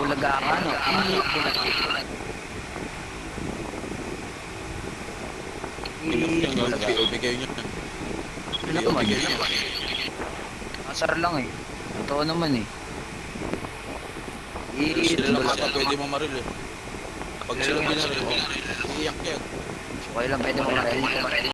bulaga ka, no? Bigay nyo. Ano naman? Asar lang eh. Totoo naman eh. Sila lang ata pwede mamaril eh. Pag sila binaril, iiyak yan. Okay lang, pwede mo maril.